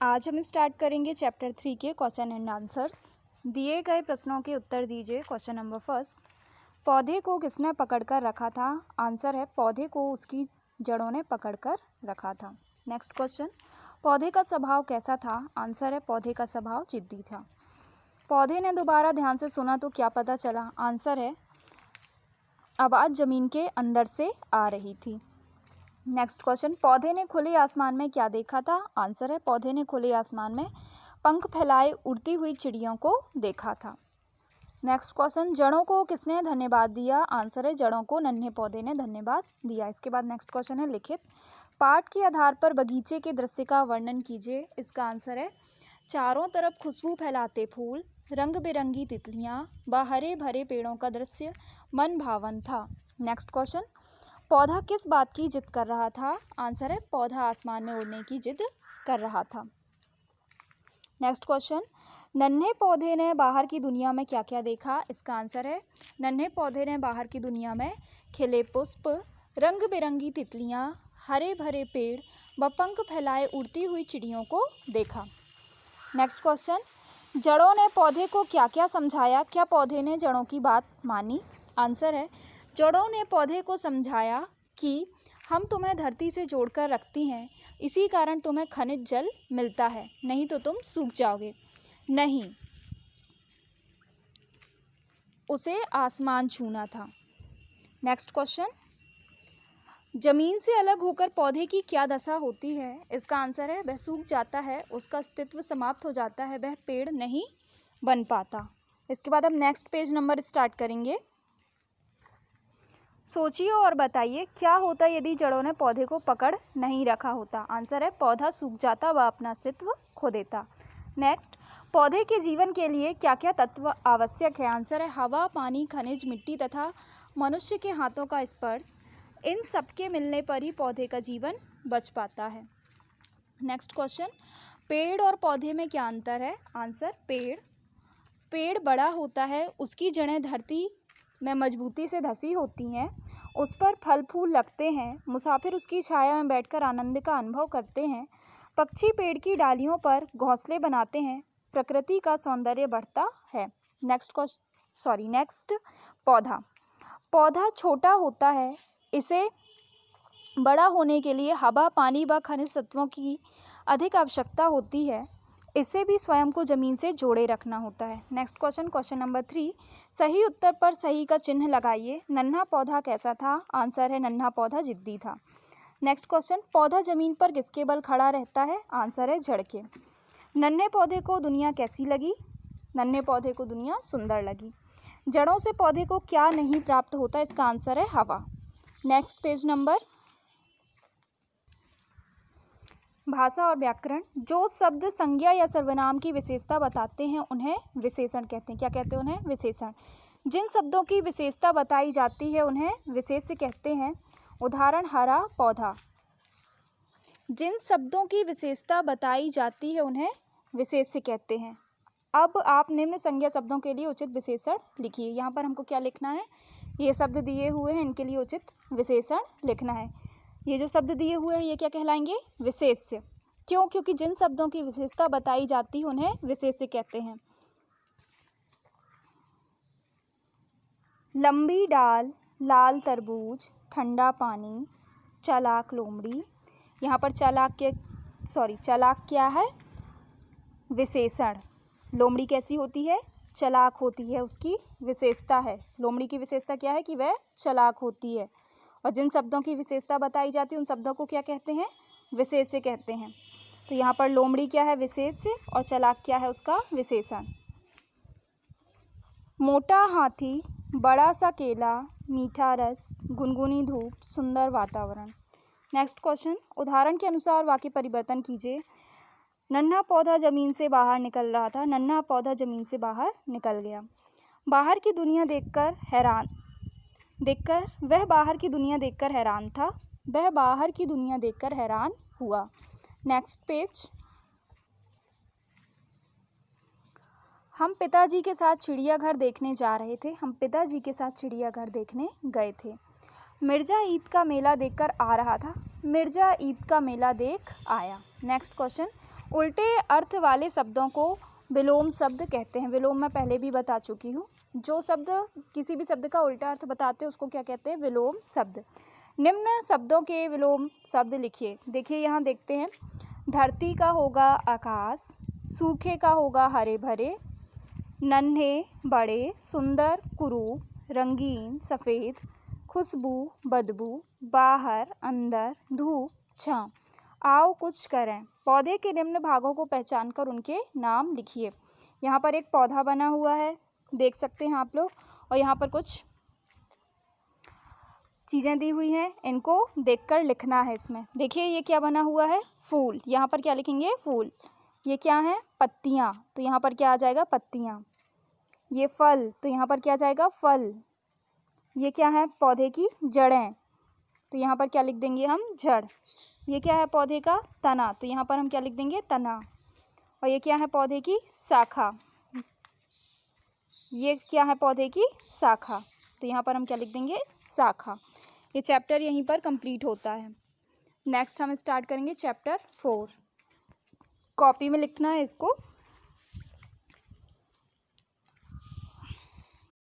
आज हम स्टार्ट करेंगे चैप्टर 3 के क्वेश्चन एंड आंसर्स। दिए गए प्रश्नों के उत्तर दीजिए। क्वेश्चन नंबर फर्स्ट, पौधे को किसने पकड़कर रखा था? आंसर है पौधे को उसकी जड़ों ने पकड़कर रखा था। नेक्स्ट क्वेश्चन, पौधे का स्वभाव कैसा था? आंसर है पौधे का स्वभाव जिद्दी था। पौधे ने दोबारा ध्यान से सुना तो क्या पता चला? आंसर है आवाज़ जमीन के अंदर से आ रही थी। नेक्स्ट क्वेश्चन, पौधे ने खुले आसमान में क्या देखा था? आंसर है पौधे ने खुले आसमान में पंख फैलाए उड़ती हुई चिड़ियों को देखा था। नेक्स्ट क्वेश्चन, जड़ों को किसने धन्यवाद दिया? आंसर है जड़ों को नन्हे पौधे ने धन्यवाद दिया। इसके बाद नेक्स्ट क्वेश्चन है लिखित पाठ के आधार पर बगीचे के दृश्य का वर्णन कीजिए। इसका आंसर है चारों तरफ खुशबू फैलाते फूल, रंग बिरंगी तितलियां व हरे भरे पेड़ों का दृश्य मन भावन था। नेक्स्ट क्वेश्चन, पौधा किस बात की जिद कर रहा था? आंसर है पौधा आसमान में उड़ने की जिद कर रहा था। नेक्स्ट क्वेश्चन, नन्हे पौधे ने बाहर की दुनिया में क्या क्या देखा? इसका आंसर है नन्हे पौधे ने बाहर की दुनिया में खिले पुष्प, रंग बिरंगी तितलियां, हरे भरे पेड़ व पंख फैलाए उड़ती हुई चिड़ियों को देखा। नेक्स्ट क्वेश्चन, जड़ों ने पौधे को क्या क्या समझाया? क्या पौधे ने जड़ों की बात मानी? आंसर है जड़ों ने पौधे को समझाया कि हम तुम्हें धरती से जोड़कर रखती हैं, इसी कारण तुम्हें खनिज जल मिलता है, नहीं तो तुम सूख जाओगे। नहीं, उसे आसमान छूना था। नेक्स्ट क्वेश्चन, जमीन से अलग होकर पौधे की क्या दशा होती है? इसका आंसर है वह सूख जाता है, उसका अस्तित्व समाप्त हो जाता है, वह पेड़ नहीं बन पाता। इसके बाद हम नेक्स्ट पेज नंबर स्टार्ट करेंगे। सोचिए और बताइए क्या होता यदि जड़ों ने पौधे को पकड़ नहीं रखा होता? आंसर है पौधा सूख जाता व अपना अस्तित्व खो देता। नेक्स्ट, पौधे के जीवन के लिए क्या क्या तत्व आवश्यक है? आंसर है हवा, पानी, खनिज, मिट्टी तथा मनुष्य के हाथों का स्पर्श। इन सबके मिलने पर ही पौधे का जीवन बच पाता है। नेक्स्ट क्वेश्चन, पेड़ और पौधे में क्या अंतर है? आंसर पेड़ बड़ा होता है, उसकी जड़ें धरती में मजबूती से धसी होती हैं, उस पर फल फूल लगते हैं, मुसाफिर उसकी छाया में बैठकर आनंद का अनुभव करते हैं, पक्षी पेड़ की डालियों पर घोंसले बनाते हैं, प्रकृति का सौंदर्य बढ़ता है। नेक्स्ट, पौधा छोटा होता है, इसे बड़ा होने के लिए हवा, पानी व खनिज तत्वों की अधिक आवश्यकता होती है, इसे भी स्वयं को जमीन से जोड़े रखना होता है। नेक्स्ट क्वेश्चन नंबर 3, सही उत्तर पर सही का चिन्ह लगाइए। नन्हा पौधा कैसा था? आंसर है नन्हा पौधा जिद्दी था। नेक्स्ट क्वेश्चन, पौधा जमीन पर किसके बल खड़ा रहता है? आंसर है जड़ के। नन्हे पौधे को दुनिया कैसी लगी? नन्हे पौधे को दुनिया सुंदर लगी। जड़ों से पौधे को क्या नहीं प्राप्त होता? इसका आंसर है हवा। नेक्स्ट पेज नंबर, भाषा और व्याकरण। जो शब्द संज्ञा या सर्वनाम की विशेषता बताते हैं उन्हें विशेषण कहते हैं। क्या कहते हैं? उन्हें विशेषण। जिन शब्दों की विशेषता बताई जाती है उन्हें विशेष्य कहते हैं। उदाहरण, हरा पौधा। जिन शब्दों की विशेषता बताई जाती है उन्हें विशेष्य कहते हैं। अब आप निम्न संज्ञा शब्दों के लिए उचित विशेषण लिखिए। यहाँ पर हमको क्या लिखना है? ये शब्द दिए हुए हैं, इनके लिए उचित विशेषण लिखना है। ये जो शब्द दिए हुए हैं ये क्या कहलाएंगे? विशेष्य। क्यों? क्योंकि जिन शब्दों की विशेषता बताई जाती है उन्हें विशेष्य कहते हैं। लंबी डाल, लाल तरबूज, ठंडा पानी, चालाक लोमड़ी। यहाँ पर चालाक क्या है? विशेषण। लोमड़ी कैसी होती है? चालाक होती है, उसकी विशेषता है। लोमड़ी की विशेषता क्या है? कि वह चालाक होती है। और जिन शब्दों की विशेषता बताई जाती है उन शब्दों को क्या कहते हैं? विशेष्य कहते हैं। तो यहाँ पर लोमड़ी क्या है? विशेष्य। और चालाक क्या है? उसका विशेषण। मोटा हाथी, बड़ा सा केला, मीठा रस, गुनगुनी धूप, सुंदर वातावरण। नेक्स्ट क्वेश्चन, उदाहरण के अनुसार वाक्य परिवर्तन कीजिए। नन्हा पौधा जमीन से बाहर निकल रहा था, नन्हा पौधा जमीन से बाहर निकल गया। बाहर की दुनिया देखकर वह बाहर की दुनिया देखकर हैरान था, वह बाहर की दुनिया देखकर हैरान हुआ। नेक्स्ट पेज, हम पिताजी के साथ चिड़ियाघर देखने जा रहे थे, हम पिताजी के साथ चिड़ियाघर देखने गए थे। मिर्जा ईद का मेला देखकर आ रहा था, मिर्जा ईद का मेला देख आया। नेक्स्ट क्वेश्चन, उल्टे अर्थ वाले शब्दों को विलोम शब्द कहते हैं। विलोम मैं पहले भी बता चुकी हूँ। जो शब्द किसी भी शब्द का उल्टा अर्थ बताते हैं उसको क्या कहते हैं? विलोम शब्द। निम्न शब्दों के विलोम शब्द लिखिए। देखिए यहाँ देखते हैं, धरती का होगा आकाश, सूखे का होगा हरे भरे, नन्हे बड़े, सुंदर कुरूप, रंगीन सफ़ेद, खुशबू बदबू, बाहर अंदर, धूप छाँव। आओ कुछ करें। पौधे के निम्न भागों को पहचान कर उनके नाम लिखिए। यहाँ पर एक पौधा बना हुआ है, देख सकते हैं आप लोग, और यहाँ पर कुछ चीज़ें दी हुई हैं, इनको देखकर लिखना है इसमें। देखिए ये क्या बना हुआ है? फूल। यहाँ पर क्या लिखेंगे? फूल। ये क्या है? पत्तियाँ। तो यहाँ पर क्या आ जाएगा? पत्तियाँ। ये फल, तो यहाँ पर क्या आ जाएगा? फल। ये क्या है? पौधे की जड़ें, तो यहाँ पर क्या लिख देंगे हम? जड़। ये क्या है? पौधे का तना, तो यहाँ पर हम क्या लिख देंगे? तना। और ये क्या है? पौधे की शाखा। ये क्या है? पौधे की शाखा, तो यहाँ पर हम क्या लिख देंगे? शाखा। ये चैप्टर यहीं पर कंप्लीट होता है। नेक्स्ट हम स्टार्ट करेंगे चैप्टर 4। कॉपी में लिखना है इसको।